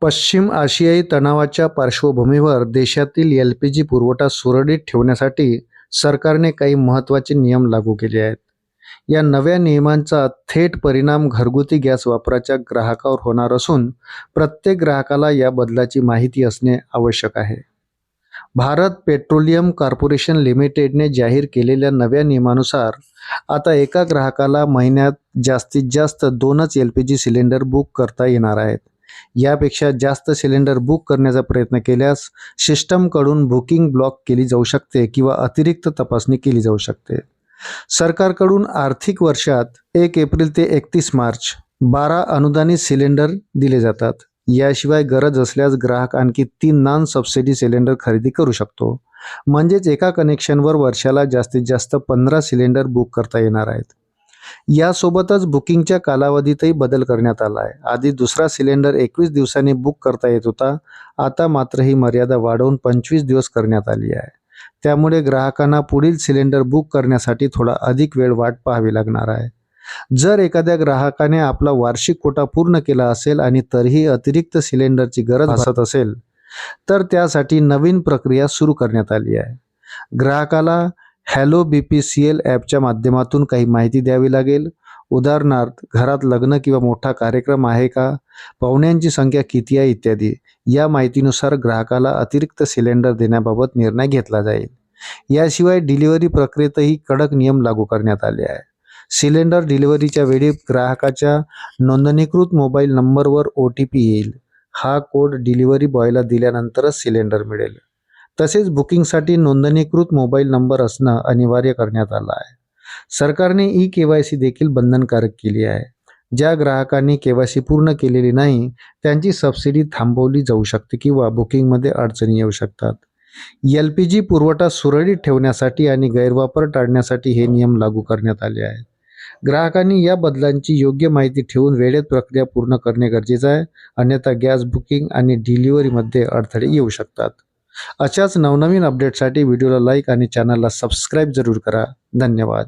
पश्चिम आशियाई तणावाच्या पार्श्वभूमीवर देशातील एल-पी-जी पुरवठा सुरळीत ठेवण्यासाठी सरकारने काही महत्त्वाचे नियम लागू केले आहेत. या नव्या नियमांचा थेट परिणाम घरगुती गॅस वापराच्या ग्राहकावर होणार असून प्रत्येक ग्राहकाला या बदलाची माहिती असणे आवश्यक आहे. भारत पेट्रोलियम कॉर्पोरेशन लिमिटेडने जाहीर केलेल्या नव्या नियमानुसार आता एका ग्राहकाला महिन्यात जास्तीत जास्त 2च एल-पी-जी सिलेंडर बुक करता येणार आहेत. यापेक्षा जास्त सिलेंडर बुक करण्याचा प्रयत्न केल्यास सिस्टमकडून बुकिंग ब्लॉक केली जाऊ शकते किंवा अतिरिक्त तपासणी केली जाऊ शकते. सरकारकडून आर्थिक वर्षात 1 एप्रिल ते 31 मार्च 12 अनुदानित सिलेंडर दिले जातात. याशिवाय गरज असल्यास ग्राहक आणखी 3 नॉन सबसिडी सिलेंडर खरेदी करू शकतो. म्हणजेच एका कनेक्शनवर वर्षाला जास्तीत जास्त 15 सिलेंडर बुक करता येणार आहेत. यासोबतच बुकिंगच्या कालावधीतही बदल करण्यात आला आहे. आधी दुसरा सिलेंडर 21 दिवसांनी बुक करता येत होता. आता मात्र ही मर्यादा वाढवून 25 दिवस करण्यात आली आहे. त्यामुळे ग्राहकांना पुढील सिलेंडर बुक करण्यासाठी थोडा अधिक वेळ वाट पाहावी लागणार आहे. जर एखाद्या ग्राहकाने आपला वार्षिक कोटा पूर्ण केला असेल आणि तरीही अतिरिक्त सिलेंडरची गरज भासत असेल तर त्यासाठी नवीन प्रक्रिया सुरू करण्यात आली आहे. ग्राहकाला हॅलो BPCL ॲपच्या माध्यमातून काही माहिती द्यावी लागेल. उदाहरणार्थ घरात लग्न किंवा मोठा कार्यक्रम आहे का, पाहुण्यांची संख्या किती आहे इत्यादी. या माहितीनुसार ग्राहकाला अतिरिक्त सिलेंडर देण्याबाबत निर्णय घेतला जाईल. याशिवाय डिलिव्हरी प्रक्रियेतही कडक नियम लागू करण्यात आले आहे. सिलेंडर डिलिव्हरीच्या वेळी ग्राहकाच्या नोंदणीकृत मोबाईल नंबरवर OTP येईल. हा कोड डिलिव्हरी बॉयला दिल्यानंतरच सिलेंडर मिळेल. तसेच बुकिंगसाठी नोंदणीकृत मोबाईल नंबर असणं अनिवार्य करण्यात आलं आहे. सरकारने KYC देखील बंधनकारक केली आहे. ज्या ग्राहकांनी KYC पूर्ण केलेली नाही त्यांची सबसिडी थांबवली जाऊ शकते किंवा बुकिंगमध्ये अडचणी येऊ शकतात. LPG पुरवठा सुरळीत ठेवण्यासाठी आणि गैरवापर टाळण्यासाठी हे नियम लागू करण्यात आले आहेत. ग्राहकांनी या बदलांची योग्य माहिती ठेवून वेळेत प्रक्रिया पूर्ण करणे गरजेचे आहे. अन्यथा गॅस बुकिंग आणि डिलिव्हरीमध्ये अडथळे येऊ शकतात. अशाच नवनवीन अपडेटसाठी व्हिडिओला लाईक आणि चॅनलला सबस्क्राईब जरूर करा. धन्यवाद.